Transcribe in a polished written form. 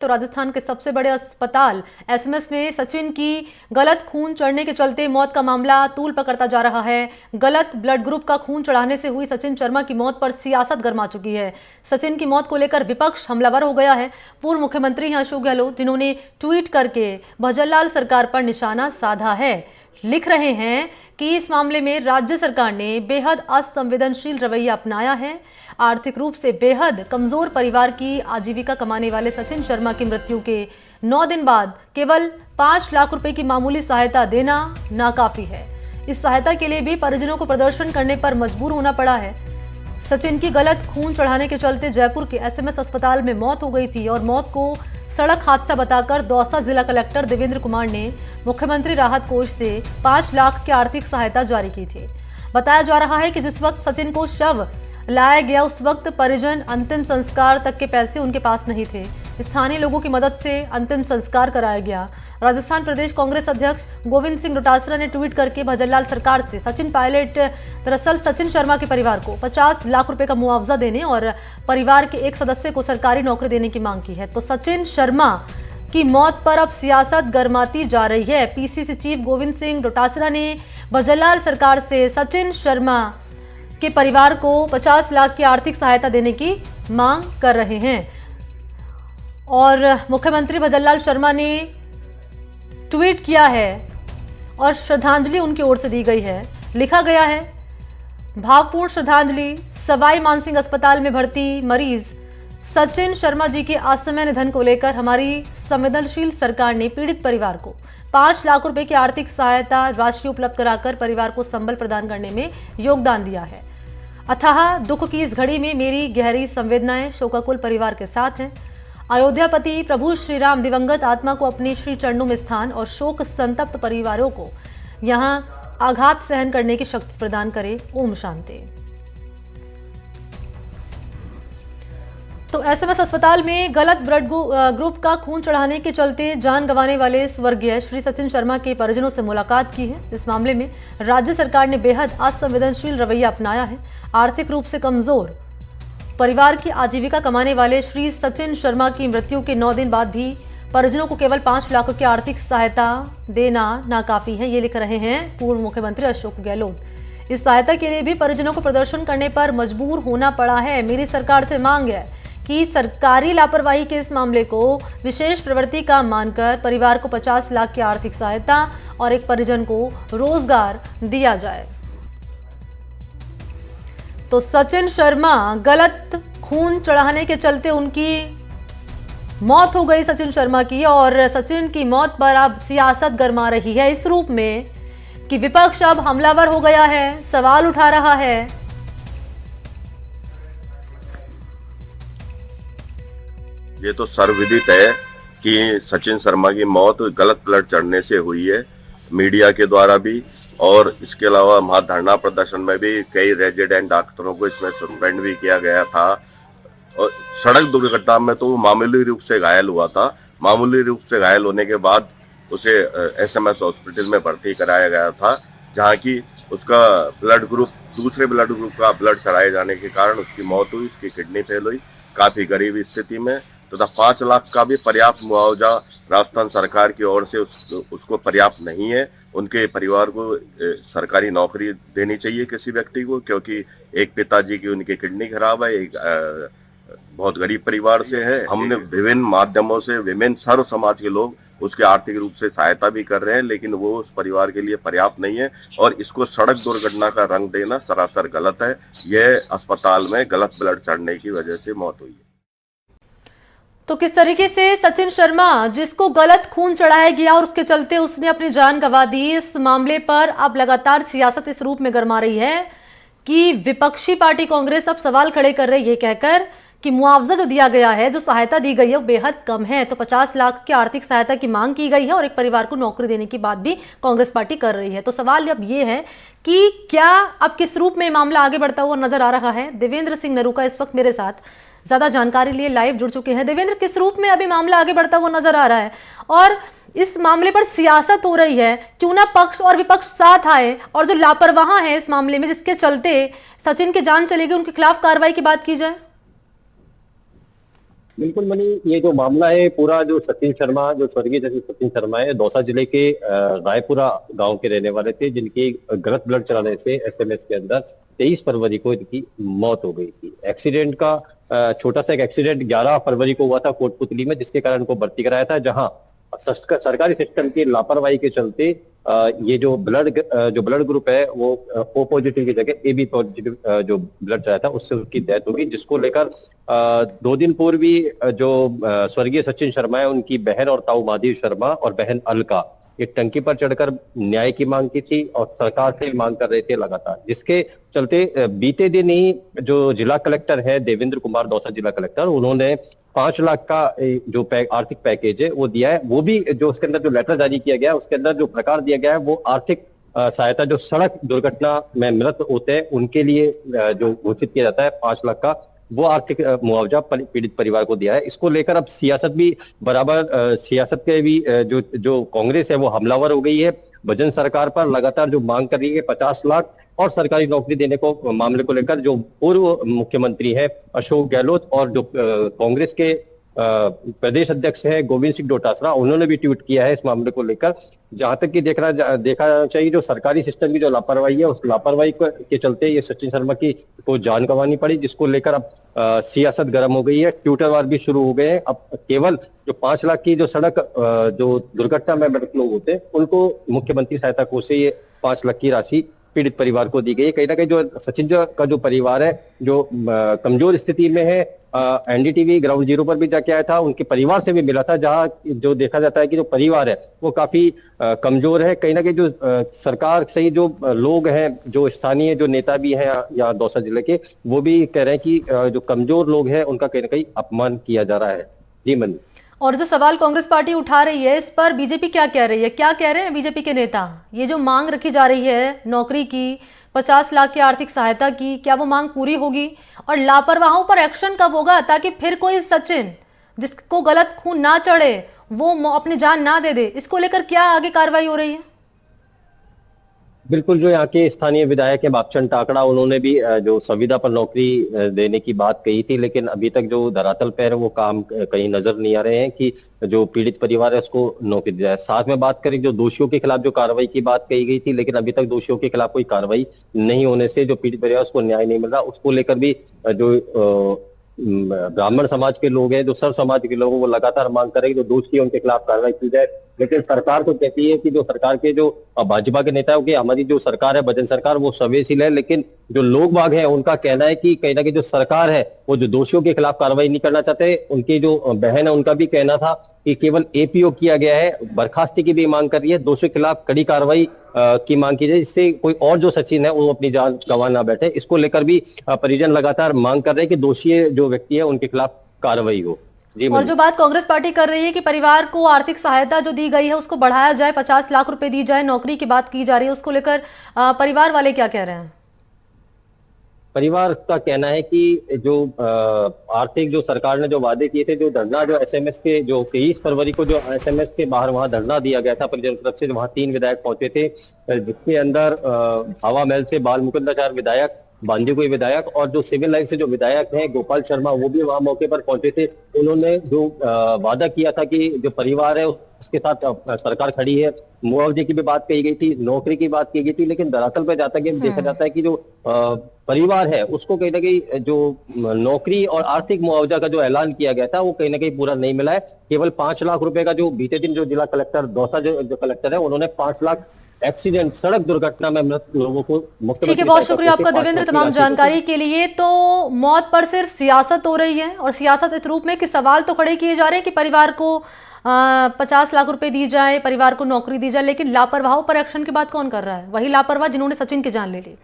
तो राजस्थान के सबसे बड़े अस्पताल एसएमएस में सचिन की गलत खून चढ़ने के चलते मौत का मामला तूल पकड़ता जा रहा है। गलत ब्लड ग्रुप का खून चढ़ाने से हुई सचिन शर्मा की मौत पर सियासत गर्मा चुकी है। सचिन की मौत को लेकर विपक्ष हमलावर हो गया है। पूर्व मुख्यमंत्री हैं अशोक गहलोत, जिन्होंने ट्वीट करके भजनलाल सरकार पर निशाना साधा है। लिख रहे हैं कि इस मामले में राज्य सरकार ने बेहद असंवेदनशील रवैया अपनाया है। आर्थिक रूप से बेहद कमजोर परिवार की आजीविका कमाने वाले सचिन शर्मा की मृत्यु के 9 दिन बाद केवल 5 लाख रुपए की मामूली सहायता देना नाकाफी है। इस सहायता के लिए भी परिजनों को प्रदर्शन करने पर मजबूर होना पड़ा है। सचिन की गलत खून चढ़ाने के चलते जयपुर के एसएमएस अस्पताल में मौत हो गई थी और मौत को सड़क हादसा बताकर दौसा जिला कलेक्टर देवेंद्र कुमार ने मुख्यमंत्री राहत कोष से 5 लाख की आर्थिक सहायता जारी की थी। बताया जा रहा है कि जिस वक्त सचिन को शव लाया गया उस वक्त परिजन अंतिम संस्कार तक के पैसे उनके पास नहीं थे। स्थानीय लोगों की मदद से अंतिम संस्कार कराया गया। राजस्थान प्रदेश कांग्रेस अध्यक्ष गोविंद सिंह डोटासरा ने ट्वीट करके भजनलाल सरकार से सचिन पायलट दरअसल सचिन शर्मा के परिवार को 50 लाख रुपए का मुआवजा देने और परिवार के एक सदस्य को सरकारी नौकरी देने की मांग की है। तो सचिन शर्मा की मौत पर अब सियासत गर्माती जा रही है। पीसीसी चीफ गोविंद सिंह डोटासरा ने भजनलाल सरकार से सचिन शर्मा के परिवार को 50 लाख की आर्थिक सहायता देने की मांग कर रहे हैं और मुख्यमंत्री भजनलाल शर्मा ने ट्वीट किया है और श्रद्धांजलि उनकी ओर से दी गई है। लिखा गया है, भावपूर्ण श्रद्धांजलि। सवाई मानसिंह अस्पताल में भर्ती मरीज सचिन शर्मा जी के असामयिक निधन को लेकर हमारी संवेदनशील सरकार ने पीड़ित परिवार को 5 लाख रुपए की आर्थिक सहायता राशि उपलब्ध कराकर परिवार को संबल प्रदान करने में योगदान दिया है। अथाह दुख की इस घड़ी में मेरी गहरी संवेदनाएं शोकाकुल परिवार के साथ हैं। अयोध्यापति प्रभु श्री राम दिवंगत आत्मा को अपने श्री चरणों में स्थान और शोक संतप्त परिवारों को यहां आघात सहन करने की शक्ति प्रदान करे। ओम शांति। तो एसएमएस अस्पताल में गलत ब्लड ग्रुप का खून चढ़ाने के चलते जान गंवाने वाले स्वर्गीय श्री सचिन शर्मा के परिजनों से मुलाकात की है। इस मामले में राज्य सरकार ने बेहद असंवेदनशील रवैया अपनाया है। आर्थिक रूप से कमजोर परिवार की आजीविका कमाने वाले श्री सचिन शर्मा की मृत्यु के 9 दिन बाद भी परिजनों को केवल 5 लाख की आर्थिक सहायता देना नाकाफी है। ये लिख रहे हैं पूर्व मुख्यमंत्री अशोक गहलोत। इस सहायता के लिए भी परिजनों को प्रदर्शन करने पर मजबूर होना पड़ा है। मेरी सरकार से मांग है कि सरकारी लापरवाही के इस मामले को विशेष प्रवृत्ति का मानकर परिवार को 50 लाख की आर्थिक सहायता और एक परिजन को रोजगार दिया जाए। तो सचिन शर्मा गलत खून चढ़ाने के चलते उनकी मौत हो गई सचिन शर्मा की, और सचिन की मौत पर अब सियासत गरमा रही है इस रूप में कि विपक्ष अब हमलावर हो गया है, सवाल उठा रहा है। ये तो सर्वविदित है कि सचिन शर्मा की मौत गलत ब्लड चढ़ने से हुई है। मीडिया के द्वारा भी और इसके अलावा वहां धरना प्रदर्शन में भी कई रेजिडेंट डॉक्टरों को इसमें सस्पेंड भी किया गया था। और सड़क दुर्घटना में तो वो मामूली रूप से घायल हुआ था। मामूली रूप से घायल होने के बाद उसे एसएमएस हॉस्पिटल में भर्ती कराया गया था, जहां की उसका ब्लड ग्रुप दूसरे ब्लड ग्रुप का ब्लड चढ़ाए जाने के कारण उसकी मौत हुई। उसकी किडनी फेल हुई काफी गरीब स्थिति में, तथा 5 लाख का भी पर्याप्त मुआवजा राजस्थान सरकार की ओर से उसको पर्याप्त नहीं है। उनके परिवार को सरकारी नौकरी देनी चाहिए किसी व्यक्ति को, क्योंकि एक पिताजी की उनकी किडनी खराब है, एक बहुत गरीब परिवार से है। हमने विभिन्न माध्यमों से विभिन्न सर्व समाज के लोग उसके आर्थिक रूप से सहायता भी कर रहे हैं, लेकिन वो उस परिवार के लिए पर्याप्त नहीं है और इसको सड़क दुर्घटना का रंग देना सरासर गलत है। यह अस्पताल में गलत ब्लड चढ़ने की वजह से मौत हुई है। तो किस तरीके से सचिन शर्मा, जिसको गलत खून चढ़ाया गया और उसके चलते उसने अपनी जान गंवा दी, इस मामले पर अब लगातार सियासत इस रूप में गरमा रही है कि विपक्षी पार्टी कांग्रेस अब सवाल खड़े कर रही है, ये कहकर कि मुआवजा जो दिया गया है, जो सहायता दी गई है वो बेहद कम है। तो 50 लाख की आर्थिक सहायता की मांग की गई है और एक परिवार को नौकरी देने की बात भी कांग्रेस पार्टी कर रही है। तो सवाल अब ये है कि क्या अब किस रूप में मामला आगे बढ़ता हुआ नजर आ रहा है। देवेंद्र सिंह नरूका इस वक्त मेरे साथ ज्यादा जानकारी लिए लाइव जुड़ चुके हैं। देवेंद्र, किस रूप में अभी मामला आगे बढ़ता हुआ नजर आ रहा है और इस मामले पर सियासत हो रही है, क्यों ना पक्ष और विपक्ष साथ आए और जो लापरवाह है इस मामले में, जिसके चलते सचिन की जान चली गई, उनके खिलाफ कार्रवाई की बात की जाए। बिल्कुल मनी, ये जो मामला है पूरा, जो सचिन शर्मा, जो स्वर्गीय सचिन शर्मा है, दौसा जिले के रायपुरा गांव के रहने वाले थे, जिनकी गलत ब्लड चढ़ाने से एसएमएस के अंदर 23 फरवरी को इनकी मौत हो गई थी। एक्सीडेंट का छोटा सा एक एक्सीडेंट 11 फरवरी को हुआ था कोटपुतली में, जिसके कारण को भर्ती कराया था, जहां सरकारी सिस्टम की लापरवाही के चलते ये जो ब्लड ग्रुप है वो ओ पॉजिटिव की जगह AB पॉजिटिव जो ब्लड चढ़ाया था, उससे उनकी डेथ होगी, जिसको लेकर 2 दिन पूर्व भी जो स्वर्गीय सचिन शर्मा है, उनकी बहन और ताऊ महादेव शर्मा और बहन अलका एक टंकी पर चढ़कर न्याय की मांग की थी और सरकार से मांग कर रहे थे लगातार, जिसके चलते बीते दिन ही जो जिला कलेक्टर है देवेंद्र कुमार, दौसा जिला कलेक्टर, उन्होंने 5 लाख का जो आर्थिक पैकेज है वो दिया है। वो भी जो उसके अंदर जो लेटर जारी किया गया है, उसके अंदर जो प्रकार दिया गया है वो आर्थिक सहायता जो सड़क दुर्घटना में मृत होते हैं उनके लिए जो घोषित किया जाता है 5 लाख का, वो आर्थिक मुआवजा पीड़ित परिवार को दिया है। इसको लेकर अब सियासत भी बराबर, सियासत के भी जो कांग्रेस है वो हमलावर हो गई है भजन सरकार पर, लगातार जो मांग कर रही है 50 लाख और सरकारी नौकरी देने को मामले को लेकर। जो पूर्व मुख्यमंत्री है अशोक गहलोत और जो कांग्रेस के प्रदेश अध्यक्ष है गोविंद सिंह डोटासरा, उन्होंने भी ट्वीट किया है इस मामले को लेकर। जहां तक कि देखा चाहिए, जो सरकारी सिस्टम की जो लापरवाही है, उस लापरवाही के चलते ये सचिन शर्मा की को जान गंवानी पड़ी, जिसको लेकर अब सियासत गर्म हो गई है, ट्विटर वार भी शुरू हो गए हैं। अब केवल जो 5 लाख की जो सड़क जो दुर्घटना में मृत लोग होते हैं उनको मुख्यमंत्री सहायता कोष से ये 5 लाख की राशि पीड़ित परिवार को दी गई है। कहीं ना कहीं जो सचिन का जो परिवार है जो कमजोर स्थिति में है, एनडीटीवी ग्राउंड जीरो पर भी जाके आया था, उनके परिवार से भी मिला था, जहां जो देखा जाता है कि जो परिवार है वो काफी कमजोर है। कहीं ना कहीं जो सरकार से ही जो लोग हैं, जो स्थानीय जो नेता भी हैं यहाँ दौसा जिले के, वो भी कह रहे हैं कि जो कमजोर लोग हैं उनका कहीं ना कहीं अपमान किया जा रहा है। जी मन। और जो सवाल कांग्रेस पार्टी उठा रही है, इस पर बीजेपी क्या कह रही है? क्या कह रहे हैं बीजेपी के नेता? ये जो मांग रखी जा रही है नौकरी की, 50 लाख की आर्थिक सहायता की, क्या वो मांग पूरी होगी? और लापरवाहों पर एक्शन कब होगा, ताकि फिर कोई सचिन जिसको गलत खून ना चढ़े, वो अपनी जान ना दे दे? इसको लेकर क्या आगे कार्रवाई हो रही है? बिल्कुल, जो यहाँ के स्थानीय विधायक है बापचंद टाकड़ा, उन्होंने भी जो संविदा पर नौकरी देने की बात कही थी, लेकिन अभी तक जो धरातल पर है वो काम कहीं नजर नहीं आ रहे हैं कि जो पीड़ित परिवार है उसको नौकरी दी जाए। साथ में बात करें जो दोषियों के खिलाफ जो कार्रवाई की बात कही गई थी, लेकिन अभी तक दोषियों के खिलाफ कोई कार्रवाई नहीं होने से जो पीड़ित परिवार उसको न्याय नहीं मिल रहा। उसको लेकर भी जो ब्राह्मण समाज के लोग हैं, जो सर्व समाज के लोग हैं, वो लगातार मांग करें कि जो दोषी है उनके खिलाफ कार्रवाई की जाए। लेकिन सरकार तो कहती है कि जो सरकार के जो भाजपा के नेताओं की हमारी जो सरकार है भजन सरकार, वो संवेदनशील है, लेकिन जो लोग बाग हैं उनका कहना है कि कहीं ना कहीं जो सरकार है वो जो दोषियों के खिलाफ कार्रवाई नहीं करना चाहते। उनकी जो बहन है उनका भी कहना था कि केवल एपीओ किया गया है, बर्खास्ती की भी मांग कर रही है, दोषियों के खिलाफ कड़ी कार्रवाई की मांग की जाए, जिससे कोई और जो सचिन है वो अपनी जान गंवा ना बैठे। इसको लेकर भी परिजन लगातार मांग कर रहे हैं कि दोषी जो व्यक्ति है उनके खिलाफ कार्रवाई हो। और जो बात कांग्रेस पार्टी कर रही है कि परिवार को आर्थिक सहायता जो दी गई है उसको बढ़ाया जाए, 50 लाख रुपए दी जाए, नौकरी की बात की जा रही है, उसको लेकर परिवार वाले क्या कह रहे हैं? परिवार का कहना है कि जो आर्थिक जो सरकार ने जो वादे किए थे, जो धरना जो एसएमएस के जो 23 फरवरी को जो एसएमएस के बाहर वहां धरना दिया गया था परिजन की तरफ से, वहां 3 विधायक पहुंचे थे, जिसके अंदर हवा महल से बाल मुकुंदाचार्य विधायक, बांदीकुई विधायक और जो सिविल लाइन से जो विधायक हैं गोपाल शर्मा, वो भी वहां मौके पर पहुंचे थे। उन्होंने जो वादा किया था कि जो परिवार है उसके साथ सरकार खड़ी है, मुआवजे की भी बात कही गई थी, नौकरी की बात की गई थी, लेकिन धरातल पर जाता कि देखा जाता है कि जो परिवार है उसको कहीं ना कहीं जो नौकरी और आर्थिक मुआवजा का जो ऐलान किया गया था वो कहीं ना कहीं पूरा नहीं मिला है। केवल 5 लाख रुपए का जो बीते दिन जो जिला कलेक्टर दौसा जो कलेक्टर है, उन्होंने 5 लाख एक्सीडेंट सड़क दुर्घटना में मृत लोगों को। ठीक है, बहुत शुक्रिया आपका देवेंद्र तमाम जानकारी के लिए। तो मौत पर सिर्फ सियासत हो रही है, और सियासत इस रूप में कि सवाल तो खड़े किए जा रहे हैं कि परिवार को 50 लाख रुपए दी जाए, परिवार को नौकरी दी जाए, लेकिन लापरवाहों पर एक्शन की बात कौन कर रहा है? वही लापरवाह जिन्होंने सचिन की जान ले ली।